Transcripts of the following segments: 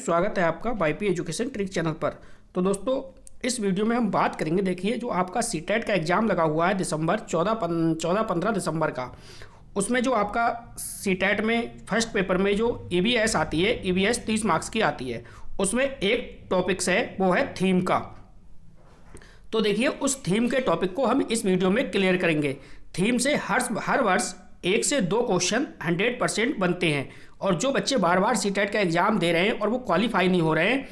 स्वागत है आपका वाईपी एजुकेशन ट्रिक चैनल पर। तो दोस्तों इस वीडियो में हम बात करेंगे, देखिए जो आपका सीटेट का एग्ज़ाम लगा हुआ है दिसंबर 14-15 दिसंबर का, उसमें जो आपका सीटेट में फर्स्ट पेपर में जो ईवीएस आती है, ईवीएस 30 मार्क्स की आती है, उसमें एक टॉपिक्स है वो है थीम का। तो देखिए उस थीम के टॉपिक को हम इस वीडियो में क्लियर करेंगे। थीम से हर वर्ष 1 से 2 क्वेश्चन 100% बनते हैं, और जो बच्चे बार बार सीटेट का एग्ज़ाम दे रहे हैं और वो क्वालिफाई नहीं हो रहे हैं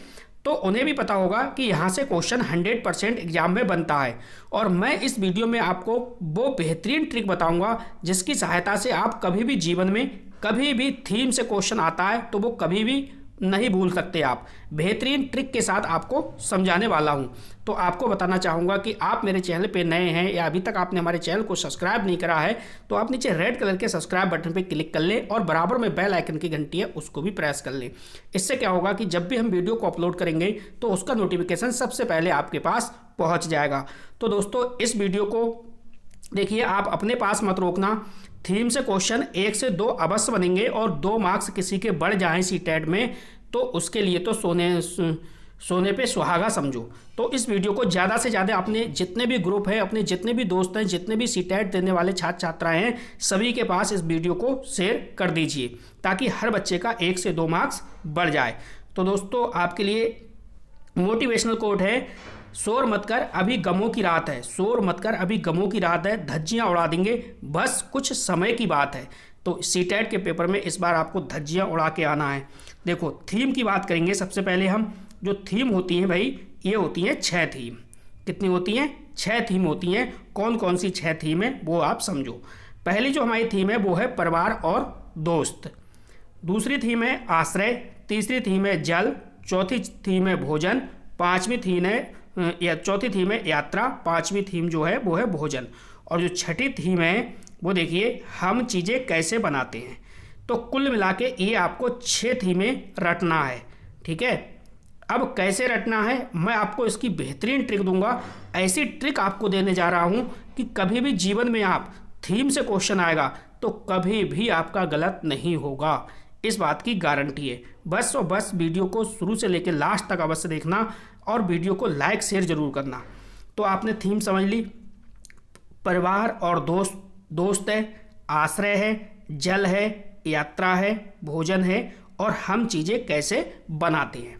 तो उन्हें भी पता होगा कि यहाँ से क्वेश्चन 100% एग्जाम में बनता है। और मैं इस वीडियो में आपको वो बेहतरीन ट्रिक बताऊंगा जिसकी सहायता से आप कभी भी जीवन में कभी भी थीम से क्वेश्चन आता है तो वो कभी भी नहीं भूल सकते। आप बेहतरीन ट्रिक के साथ आपको समझाने वाला हूं। तो आपको बताना चाहूँगा कि आप मेरे चैनल पे नए हैं या अभी तक आपने हमारे चैनल को सब्सक्राइब नहीं करा है तो आप नीचे रेड कलर के सब्सक्राइब बटन पे क्लिक कर लें और बराबर में बेल आइकन की घंटी है उसको भी प्रेस कर लें। इससे क्या होगा कि जब भी हम वीडियो को अपलोड करेंगे तो उसका नोटिफिकेशन सबसे पहले आपके पास पहुँच जाएगा। तो दोस्तों इस वीडियो को देखिए, आप अपने पास मत रोकना। थीम से क्वेश्चन 1 से 2 अवश्य बनेंगे और 2 मार्क्स किसी के बढ़ जाएं सीटेट में तो उसके लिए तो सोने पे सुहागा समझो। तो इस वीडियो को ज़्यादा से ज़्यादा अपने जितने भी ग्रुप हैं, अपने जितने भी दोस्त हैं, जितने भी सीटेट देने वाले छात्र छात्राएं हैं, सभी के पास इस वीडियो को शेयर कर दीजिए ताकि हर बच्चे का 1 से 2 मार्क्स बढ़ जाए। तो दोस्तों आपके लिए मोटिवेशनल कोट है, शोर मत कर अभी गमों की रात है। शोर मत कर अभी गमों की रात है, धज्जियां उड़ा देंगे बस कुछ समय की बात है। तो सीटेट के पेपर में इस बार आपको धज्जियां उड़ा के आना है। देखो थीम की बात करेंगे। सबसे पहले हम जो थीम होती हैं भाई, ये होती हैं 6 थीम। कितनी होती हैं? 6 थीम होती हैं। कौन कौन सी 6 थीम है वो आप समझो। पहली जो हमारी थीम है वो है परिवार और दोस्त। दूसरी थीम है आश्रय। तीसरी थीम है जल। चौथी थीम है भोजन। पाँचवीं थीम है चौथी थीम है यात्रा। पाँचवीं थीम जो है वो है भोजन। और जो छठी थीम है वो देखिए हम चीज़ें कैसे बनाते हैं। तो कुल मिला के ये आपको 6 थीमें रटना है, ठीक है। अब कैसे रटना है मैं आपको इसकी बेहतरीन ट्रिक दूंगा। ऐसी ट्रिक आपको देने जा रहा हूँ कि कभी भी जीवन में आप थीम से क्वेश्चन आएगा तो कभी भी आपका गलत नहीं होगा, इस बात की गारंटी है। बस और बस वीडियो को शुरू से लेकर लास्ट तक अवश्य देखना और वीडियो को लाइक शेयर जरूर करना। तो आपने थीम समझ ली, परिवार और दोस्त है, आश्रय है, जल है, यात्रा है, भोजन है और हम चीज़ें कैसे बनाते हैं।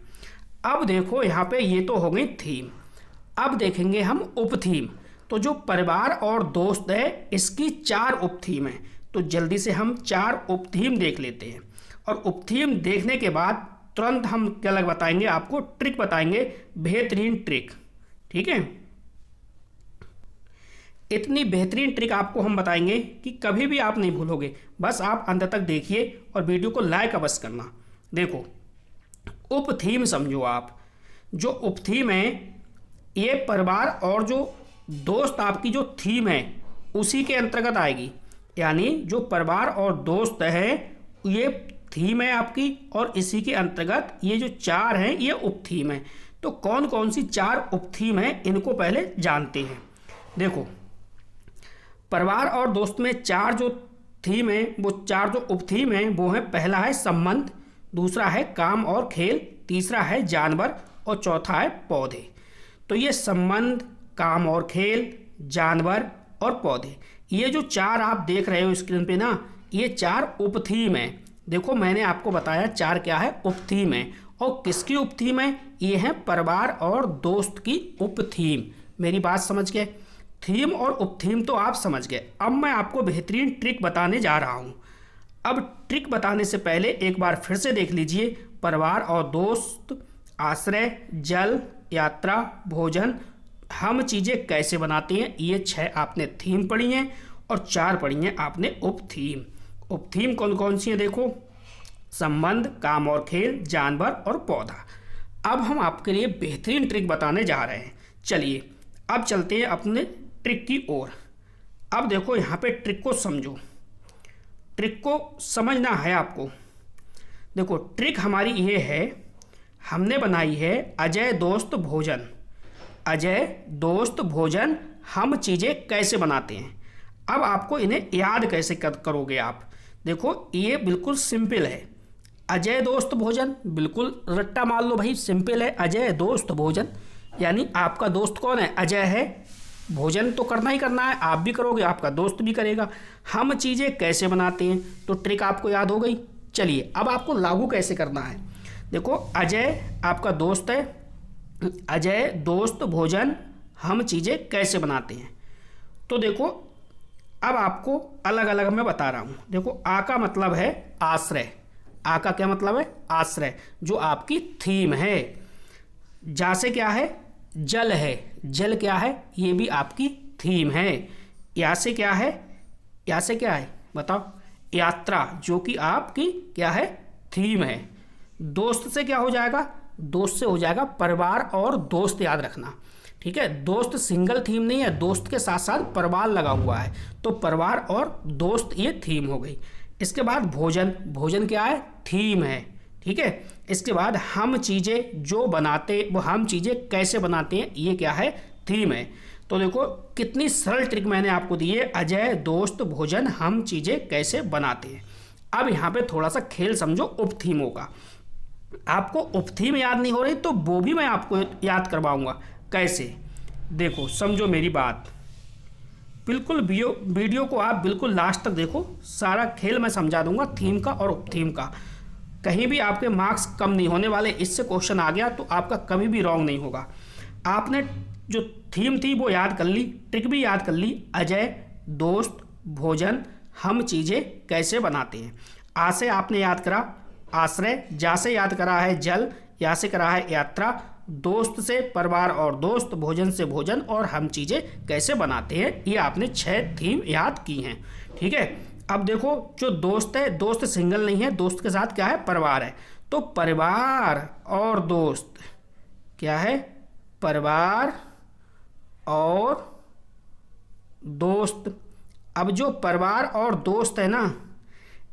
अब देखो यहाँ पे ये तो हो गई थीम। अब देखेंगे हम उपथीम। तो जो परिवार और दोस्त है इसकी 4 उपथीम है। तो जल्दी से हम 4 उपथीम देख लेते हैं और उपथीम देखने के बाद तुरंत हम क्या बताएंगे, आपको ट्रिक बताएंगे, बेहतरीन ट्रिक, ठीक है। इतनी बेहतरीन ट्रिक आपको हम बताएंगे कि कभी भी आप नहीं भूलोगे। बस आप अंत तक देखिए और वीडियो को लाइक अवश्य करना। देखो उपथीम समझो आप। जो उपथीम है ये परिवार और जो दोस्त आपकी जो थीम है उसी के अंतर्गत आएगी। यानी जो परिवार और दोस्त है ये थीम है आपकी और इसी के अंतर्गत ये जो 4 हैं ये उपथीम है। तो कौन कौन सी 4 उपथीम है इनको पहले जानते हैं। देखो परिवार और दोस्त में 4 जो थीम है वो 4 जो उपथीम है वो है, पहला है संबंध, दूसरा है काम और खेल, तीसरा है जानवर और चौथा है पौधे। तो ये संबंध, काम और खेल, जानवर और पौधे, ये जो 4 आप देख रहे हो स्क्रीन पे ना, ये 4 उपथीम है। देखो मैंने आपको बताया 4 क्या है, उपथीम है। और किसकी उपथीम है? ये है परिवार और दोस्त की उपथीम। मेरी बात समझ गए? थीम और उपथीम तो आप समझ गए। अब मैं आपको बेहतरीन ट्रिक बताने जा रहा हूँ। अब ट्रिक बताने से पहले एक बार फिर से देख लीजिए, परिवार और दोस्त, आश्रय, जल, यात्रा, भोजन, हम चीज़ें कैसे बनाते हैं, ये 6 आपने थीम पढ़ी हैं और 4 पढ़ी हैं आपने उपथीम। उपथीम कौन कौन सी हैं? देखो संबंध, काम और खेल, जानवर और पौधा। अब हम आपके लिए बेहतरीन ट्रिक बताने जा रहे हैं। चलिए अब चलते हैं अपने ट्रिक की ओर। अब देखो यहाँ पे ट्रिक को समझो, ट्रिक को समझना है आपको। देखो ट्रिक हमारी ये है, हमने बनाई है अजय दोस्त भोजन। अजय दोस्त भोजन, हम चीज़ें कैसे बनाते हैं। अब आपको इन्हें याद कैसे करोगे आप। देखो ये बिल्कुल सिंपल है। अजय दोस्त भोजन, बिल्कुल रट्टा मान लो भाई, सिंपल है, अजय दोस्त भोजन, यानी आपका दोस्त कौन है, अजय है, भोजन तो करना ही करना है, आप भी करोगे, आपका दोस्त भी करेगा। हम चीज़ें कैसे बनाते हैं, तो ट्रिक आपको याद हो गई। चलिए अब आपको लागू कैसे करना है। देखो अजय आपका दोस्त है, अजय दोस्त भोजन हम चीज़ें कैसे बनाते हैं। तो देखो अब आपको अलग अलग मैं बता रहा हूँ। देखो आ का मतलब है आश्रय, आ का क्या मतलब है, आश्रय, जो आपकी थीम है। जा से क्या है, जल है, जल क्या है, ये भी आपकी थीम है। या से क्या है, या से क्या है बताओ, यात्रा, जो कि आपकी क्या है, थीम है। दोस्त से क्या हो जाएगा, दोस्त से हो जाएगा परिवार और दोस्त, याद रखना, ठीक है। दोस्त सिंगल थीम नहीं है, दोस्त के साथ साथ परिवार लगा हुआ है, तो परिवार और दोस्त ये थीम हो गई। इसके बाद भोजन, भोजन क्या है, थीम है, ठीक है। इसके बाद हम चीज़ें जो बनाते, वो हम चीज़ें कैसे बनाते हैं, ये क्या है, थीम है। तो देखो कितनी सरल ट्रिक मैंने आपको दी है, अजय दोस्त भोजन हम चीज़ें कैसे बनाते हैं। अब यहाँ पे थोड़ा सा खेल समझो उप थीमों का। आपको उप थीम याद नहीं हो रही तो वो भी मैं आपको याद करवाऊंगा कैसे। देखो समझो मेरी बात, बिल्कुल वीडियो को आप बिल्कुल लास्ट तक देखो, सारा खेल मैं समझा दूंगा थीम का और उप थीम का। कहीं भी आपके मार्क्स कम नहीं होने वाले, इससे क्वेश्चन आ गया तो आपका कभी भी रॉन्ग नहीं होगा। आपने जो थीम थी वो याद कर ली, ट्रिक भी याद कर ली, अजय दोस्त भोजन हम चीज़ें कैसे बनाते हैं। आ से आपने याद करा आश्रय, जा से याद करा है जल, या से करा है यात्रा, दोस्त से परिवार और दोस्त, भोजन से भोजन, और हम चीज़ें कैसे बनाते हैं। ये आपने 6 थीम याद की हैं, ठीक है। अब देखो जो दोस्त है, दोस्त सिंगल नहीं है, दोस्त के साथ क्या है, परिवार है, तो परिवार और दोस्त क्या है, परिवार और दोस्त। अब जो परिवार और दोस्त है ना,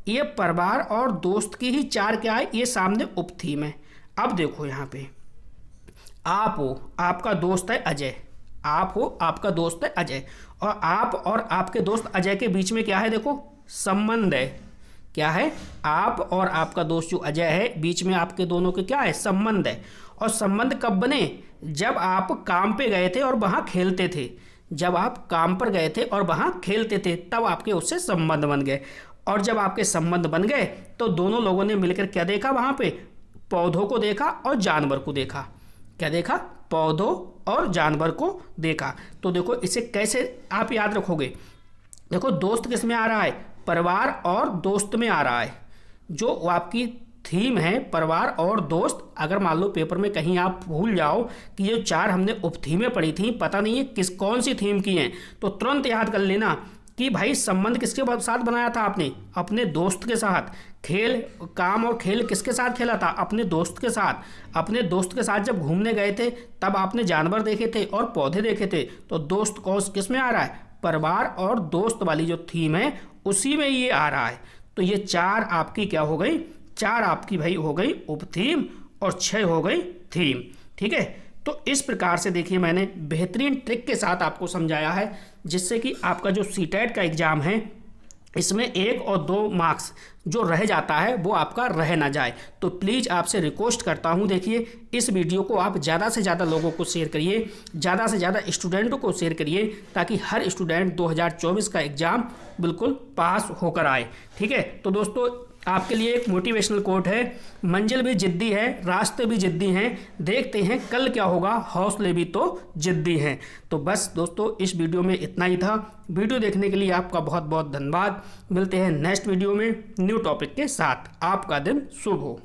ये परिवार और दोस्त की ही 4 क्या है, ये सामने उप थीम है। अब देखो यहाँ पे आप हो, आपका दोस्त है अजय, आप हो, आपका दोस्त है अजय, और आप और आपके दोस्त अजय के बीच में क्या है, देखो संबंध है, क्या है, आप और आपका दोस्त जो अजय है, बीच में आपके दोनों के क्या है, संबंध है। और संबंध कब बने, जब आप काम पे गए थे और वहाँ खेलते थे, जब आप काम पर गए थे और वहाँ खेलते थे, तब आपके उससे संबंध बन गए। और जब आपके संबंध बन गए तो दोनों लोगों ने मिलकर क्या देखा, वहाँ पे पौधों को देखा और जानवर को देखा। क्या देखा, पौधों और जानवर को देखा। तो देखो इसे कैसे आप याद रखोगे। देखो दोस्त किस में आ रहा है, परिवार और दोस्त में आ रहा है। जो आपकी थीम है परिवार और दोस्त, अगर मान लो पेपर में कहीं आप भूल जाओ कि ये 4 हमने उप थीमें पढ़ी थी, पता नहीं है किस कौन सी थीम की हैं, तो तुरंत याद कर लेना कि भाई संबंध किसके साथ बनाया था आपने, अपने दोस्त के साथ। खेल, काम और खेल किसके साथ खेला था, अपने दोस्त के साथ। अपने दोस्त के साथ जब घूमने गए थे तब आपने जानवर देखे थे और पौधे देखे थे। तो दोस्त कौन किस में आ रहा है, परिवार और दोस्त वाली जो थीम है उसी में ये आ रहा है। तो ये 4 आपकी क्या हो गई, 4 आपकी भाई हो गई उप थीम और 6 हो गई थीम, ठीक है। तो इस प्रकार से देखिए मैंने बेहतरीन ट्रिक के साथ आपको समझाया है, जिससे कि आपका जो सीटेट का एग्ज़ाम है इसमें 1 और 2 मार्क्स जो रह जाता है वो आपका रह ना जाए। तो प्लीज़ आपसे रिक्वेस्ट करता हूँ, देखिए इस वीडियो को आप ज़्यादा से ज़्यादा लोगों को शेयर करिए, ज़्यादा से ज़्यादा स्टूडेंटों को शेयर करिए, ताकि हर स्टूडेंट 2024 का एग्ज़ाम बिल्कुल पास होकर आए, ठीक है। तो दोस्तों आपके लिए एक मोटिवेशनल कोट है, मंजिल भी जिद्दी है, रास्ते भी जिद्दी हैं, देखते हैं कल क्या होगा, हौसले भी तो जिद्दी हैं। तो बस दोस्तों इस वीडियो में इतना ही था। वीडियो देखने के लिए आपका बहुत बहुत धन्यवाद। मिलते हैं नेक्स्ट वीडियो में न्यू टॉपिक के साथ। आपका दिन शुभ हो।